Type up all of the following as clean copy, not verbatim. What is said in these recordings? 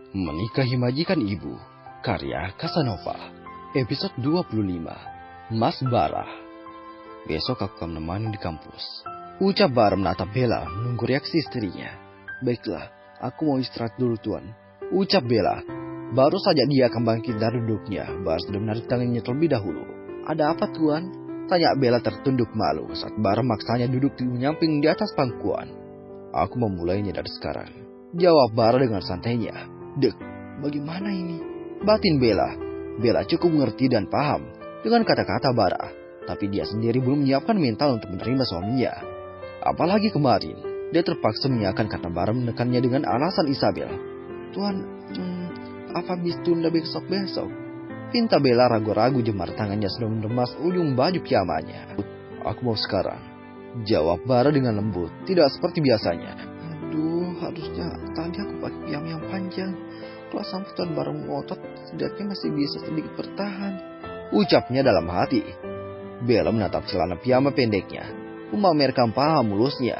Menikahi Majikan Ibu, karya Casanova, episode 25, Mas Bara. Besok aku akan menemani di kampus. Ucap Bara menatap Bella menunggu reaksi istrinya. Baiklah, aku mau istirahat dulu tuan. Ucap Bella. Baru saja dia akan bangkit dari duduknya, Bara sudah menarik tangannya terlebih dahulu. Ada apa tuan? Tanya Bella tertunduk malu saat Bara maksanya duduk di menyamping di atas pangkuan. Aku memulainya dari sekarang, jawab Bara dengan santainya. Dek, bagaimana ini? Batin Bella. Bella cukup mengerti dan paham dengan kata-kata Bara, tapi dia sendiri belum menyiapkan mental untuk menerima suaminya. Apalagi kemarin, dia terpaksa mengiyakan karena Bara menekannya dengan alasan Isabel. Tuan, apa bisa tunda besok-besok? Pinta Bella ragu-ragu jemar tangannya sudah meremas ujung baju piyamanya. Aku mau sekarang, jawab Bara dengan lembut, tidak seperti biasanya. Aduh, harusnya tadi aku pakai piyama yang panjang. Kalau sampai tuan Bara ngotot, setidaknya masih bisa sedikit bertahan. Ucapnya dalam hati. Bella menatap celana piyama pendeknya, memamerkan paha mulusnya.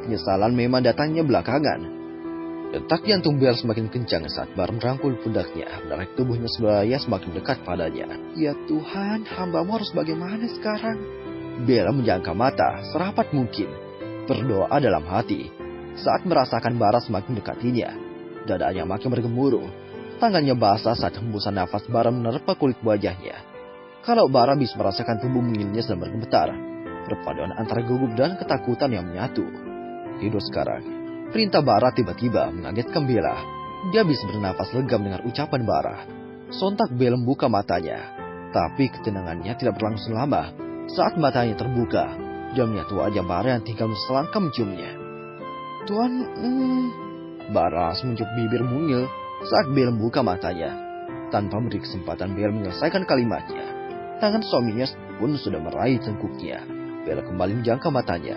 Penyesalan memang datangnya belakangan. Detak jantung Bella semakin kencang saat Bara merangkul pundaknya, menarik tubuhnya sebaya semakin dekat padanya. Ya Tuhan, hambamu harus bagaimana sekarang? Bella menjangka mata serapat mungkin, berdoa dalam hati. Saat merasakan Bara semakin dekatinya, dadanya makin bergemuruh. Tangannya basah saat hembusan nafas Bara menerpa kulit wajahnya. Kalau Bara bisa merasakan tubuh mungilnya sedang bergemetar, perpaduan antara gugup dan ketakutan yang menyatu. Hidup sekarang, perintah Bara tiba-tiba mengagetkan Bella. Dia bisa bernafas lega dengan ucapan Bara. Sontak Bella membuka matanya, tapi ketenangannya tidak berlangsung lama. Saat matanya terbuka, dia melihat wajah Bara yang tinggal selangkah menciumnya. Tuan, Bara mencup bibir mungil saat Bella membuka matanya. Tanpa memberi kesempatan Bella menyelesaikan kalimatnya, tangan suaminya pun sudah meraih tengkuknya. Bella kembali menjangka matanya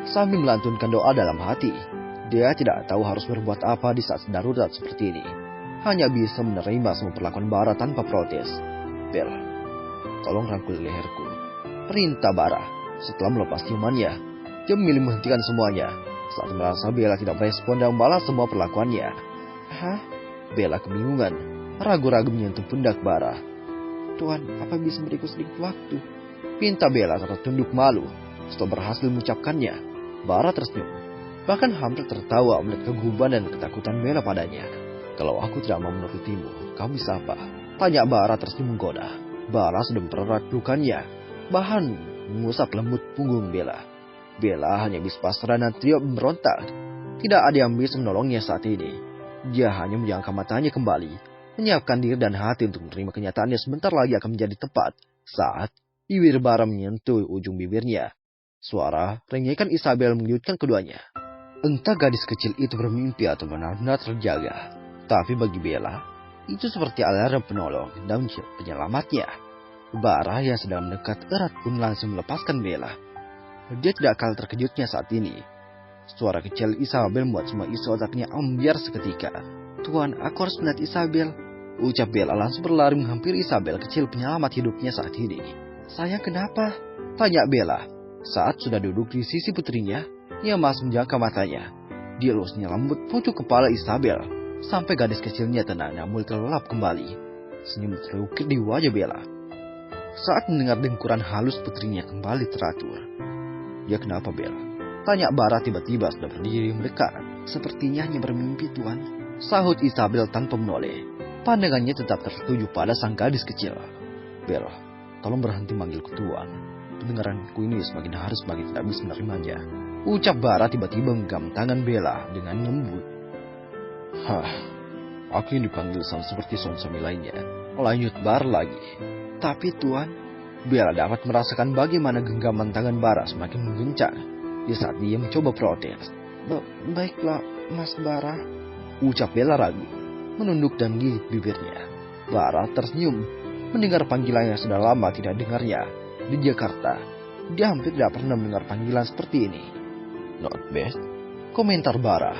sambil melantunkan doa dalam hati. Dia tidak tahu harus berbuat apa di saat darurat seperti ini. Hanya bisa menerima semua perlakuan Bara tanpa protes. Bella, tolong rangkul leherku, perintah Bara. Setelah melepas ciumannya, dia memilih menghentikan semuanya saat merasa Bella tidak merespon dan membalas semua perlakuannya. Hah? Bella kebingungan, ragu-ragu menyentuh pundak Bara. Tuan, apa bisa beriku sedikit waktu? Pinta Bella tertunduk malu setelah berhasil mengucapkannya. Bara tersenyum, bahkan hampir tertawa melihat keguguran dan ketakutan Bella padanya. Kalau aku tidak mau menurutimu, kamu bisa apa? Tanya Bara tersenyum menggoda. Bara sudah mempererat pelukannya, bahkan mengusap lembut punggung Bella. Bella hanya bisa pasrah dan tidak memberontak. Tidak ada yang bisa menolongnya saat ini. Dia hanya menjangka matanya kembali, menyiapkan diri dan hati untuk menerima kenyataannya sebentar lagi akan menjadi tepat saat bibir Bara menyentuh ujung bibirnya. Suara rengekan Isabel mengejutkan keduanya. Entah gadis kecil itu bermimpi atau benar-benar terjaga, tapi bagi Bella, itu seperti alarm penolong dan penyelamatnya. Bara yang sedang mendekat erat pun langsung melepaskan Bella. Dia tidak kalah terkejutnya saat ini. Suara kecil Isabel membuat semua isi otaknya ambiar seketika. Tuan, aku harus melihat Isabel. Ucap Bella langsung berlari menghampiri Isabel kecil penyelamat hidupnya saat ini. Sayang, kenapa? Tanya Bella saat sudah duduk di sisi putrinya. Ia masih menjangka matanya. Dia elusnya lembut pucuk kepala Isabel sampai gadis kecilnya tenang namun terlelap kembali. Senyum terukir di wajah Bella saat mendengar dengkuran halus putrinya kembali teratur. Ya kenapa Bella? Tanya Bara tiba-tiba sudah berdiri mendekat. Sepertinya hanya bermimpi tuan, sahut Isabel tanpa menoleh. Pandangannya tetap tertuju pada sang gadis kecil. Bella, tolong berhenti manggilku tuan. Pendengaranku ini semakin hari semakin tidak bisa menerimanya. Ucap Bara tiba-tiba menggenggam tangan Bella dengan lembut. Aku yang dipanggil sama seperti suami lainnya. Lanjut Bara lagi. Tapi tuan, Bella dapat merasakan bagaimana genggaman tangan Bara semakin menggencang di saat dia mencoba protes. Baiklah, Mas Bara, ucap Bella ragu, menunduk dan gigit bibirnya. Bara tersenyum mendengar panggilan yang sudah lama tidak dengarnya. Di Jakarta, dia hampir tidak pernah mendengar panggilan seperti ini. Not bad, komentar Bara.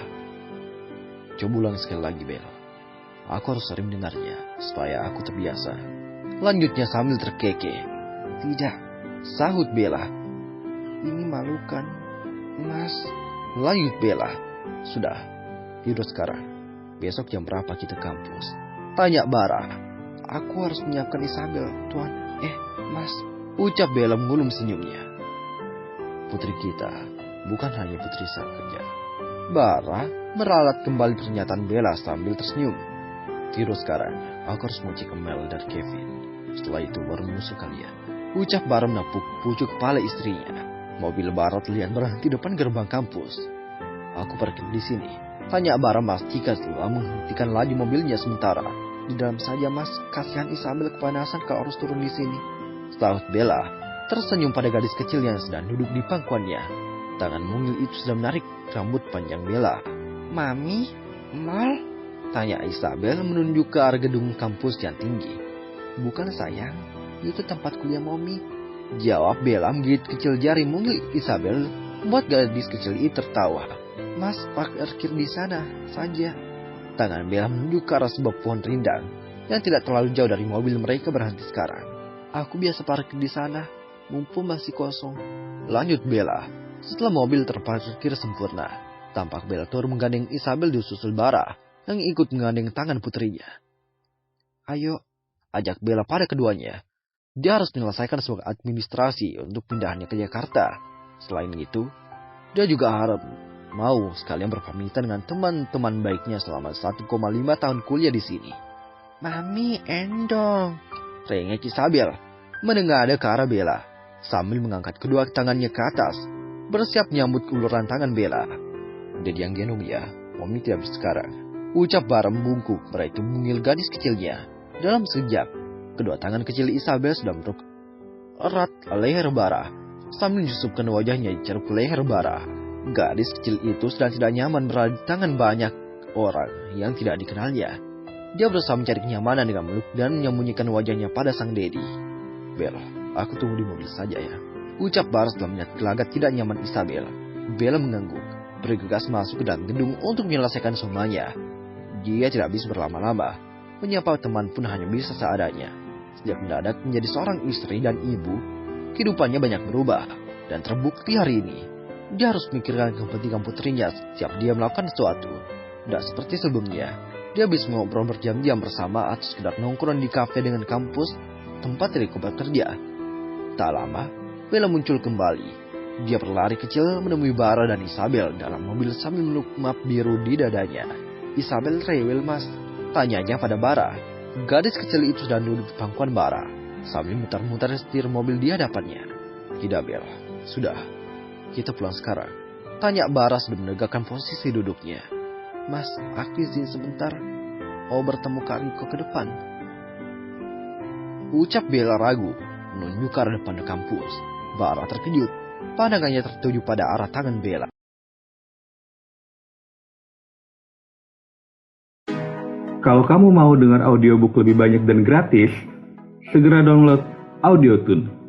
Coba ulang sekali lagi Bella. Aku harus sering mendengarnya supaya aku terbiasa. Lanjutnya sambil terkekeh. Tidak, sahut Bella. Ini malukan, Mas. Lanjut Bella. Sudah, tidur sekarang. Besok jam berapa kita kampus? Tanya Bara. Aku harus menyiapkan Isabel, Tuan. Mas, ucap Bella mengulum senyumnya. Putri kita bukan hanya putri saja. Bara meralat kembali pernyataan Bella sambil tersenyum. Tidur sekarang, aku harus mau cek Mel dan Kevin. Setelah itu baru menyusul kalian. Ucap Bara menepuk pucuk kepala istrinya. Mobil Bara terlihat berhenti depan gerbang kampus. Aku parkir di sini. Tanya Bara memastikan setelah menghentikan laju mobilnya sementara. Di dalam saja Mas, kasihan Isabel kepanasan kalau harus turun di sini. Sahut Bella, tersenyum pada gadis kecil yang sedang duduk di pangkuannya. Tangan mungil itu sudah menarik rambut panjang Bella. Mami, Mal? Tanya Isabel menunjuk ke arah gedung kampus yang tinggi. Bukan sayang, itu tempat kuliah Mommy. Jawab Bella menggigit kecil jari mungil Isabel, membuat gadis kecil itu tertawa. Mas, parkir di sana saja. Tangan Bella menunjuk ke arah sebuah pohon rindang yang tidak terlalu jauh dari mobil mereka berhenti sekarang. Aku biasa parkir di sana, mumpung masih kosong. Lanjut Bella. Setelah mobil terparkir sempurna, tampak Bella turun menggandeng Isabel disusul Bara yang ikut menggandeng tangan putrinya. Ayo, ajak Bella pada keduanya. Dia harus menyelesaikan sebuah administrasi untuk pindahnya ke Jakarta. Selain itu, dia juga harap mau sekalian berpamitan dengan teman-teman baiknya selama 1,5 tahun kuliah di sini. Mami, endong, rengek Isabel menengadah ke arah Bella sambil mengangkat kedua tangannya ke atas, bersiap menyambut uluran tangan Bella. Jadi yang gendong ya, Mommy tidak bisa sekarang. Ucap Bara membungkuk meraih mungil gadis kecilnya. Dalam sekejap, kedua tangan kecil Isabel sudah meluk erat leher Bara sambil menyusupkan wajahnya di ceruk leher Bara. Gadis kecil itu sedang tidak nyaman berada di tangan banyak orang yang tidak dikenalnya. Dia berusaha mencari kenyamanan dengan meluk dan menyembunyikan wajahnya pada sang dedi. Bella, aku tunggu di mobil saja ya. Ucap Bara setelah melihat gelagat tidak nyaman Isabel. Bella mengangguk, bergegas masuk ke dalam gedung untuk menyelesaikan semuanya. Dia tidak bisa berlama-lama. Menyapa teman pun hanya bisa seadanya. Sejak mendadak menjadi seorang istri dan ibu, kehidupannya banyak berubah. Dan terbukti hari ini, dia harus memikirkan kepentingan putrinya setiap dia melakukan sesuatu. Tidak seperti sebelumnya, dia bisa ngobrol berjam-jam bersama atau sekedar nongkrong di kafe dengan kampus tempat Rico bekerja. Tak lama, Bella muncul kembali. Dia berlari kecil menemui Bara dan Isabel dalam mobil sambil meluk map biru di dadanya. Isabel rewel Mas, tanyanya pada Bara. Gadis kecil itu sedang duduk di pangkuan Bara sambil mutar-mutar setir mobil di hadapannya. Tidak Bella, sudah, kita pulang sekarang. Tanya Bara sebelum menegakkan posisi duduknya. Mas, aku izin sebentar. Mau bertemu Kak Riko ke depan. Ucap Bella ragu, menunjuk ke arah depan kampus. Bara terkejut, pandangannya tertuju pada arah tangan Bella. Kalau kamu mau dengar audiobook lebih banyak dan gratis, segera download Audiotune.